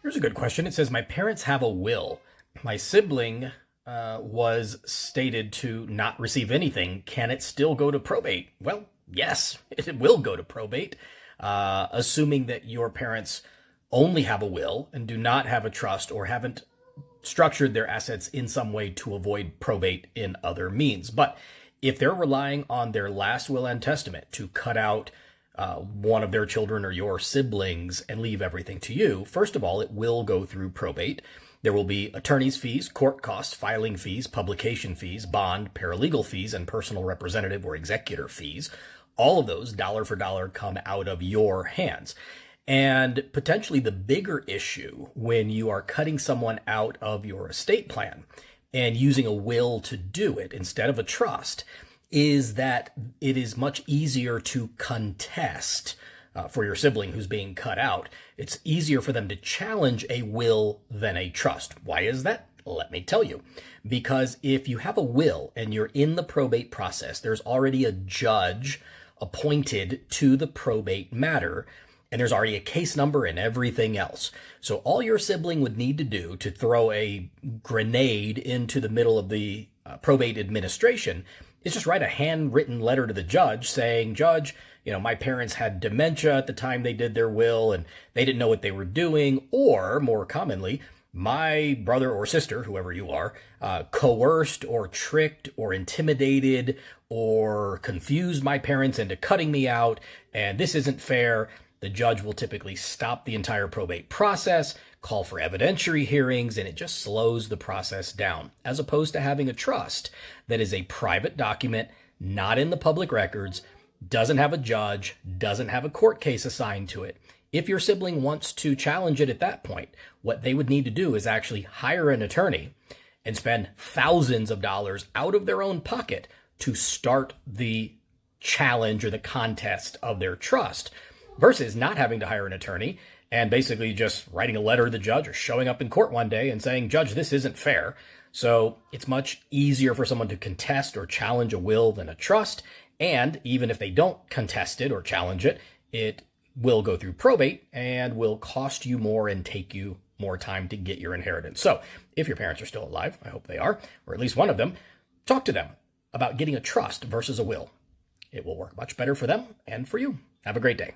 Here's a good question. It says, my parents have a will. My sibling was stated to not receive anything. Can it still go to probate? Well, yes, it will go to probate, assuming that your parents only have a will and do not have a trust or haven't structured their assets in some way to avoid probate in other means. But if they're relying on their last will and testament to cut out one of their children or your siblings and leave everything to you, first of all, it will go through probate. There will be attorney's fees, court costs, filing fees, publication fees, bond, paralegal fees, and personal representative or executor fees. All of those, dollar for dollar, come out of your hands. And potentially the bigger issue when you are cutting someone out of your estate plan and using a will to do it instead of a trust is that it is much easier to contest for your sibling who's being cut out. It's easier for them to challenge a will than a trust. Why is that? Let me tell you. Because if you have a will and you're in the probate process, there's already a judge appointed to the probate matter, and there's already a case number and everything else. So all your sibling would need to do to throw a grenade into the middle of the probate administration is just write a handwritten letter to the judge saying, Judge, my parents had dementia at the time they did their will and they didn't know what they were doing. Or more commonly, my brother or sister, whoever you are, coerced or tricked or intimidated or confused my parents into cutting me out, and this isn't fair. The judge will typically stop the entire probate process, call for evidentiary hearings, and it just slows the process down, as opposed to having a trust that is a private document, not in the public records, doesn't have a judge, doesn't have a court case assigned to it. If your sibling wants to challenge it at that point, what they would need to do is actually hire an attorney and spend thousands of dollars out of their own pocket to start the challenge or the contest of their trust, versus not having to hire an attorney and basically just writing a letter to the judge or showing up in court one day and saying, Judge, this isn't fair. So it's much easier for someone to contest or challenge a will than a trust. And even if they don't contest it or challenge it, it will go through probate and will cost you more and take you more time to get your inheritance. So if your parents are still alive, I hope they are, or at least one of them, talk to them about getting a trust versus a will. It will work much better for them and for you. Have a great day.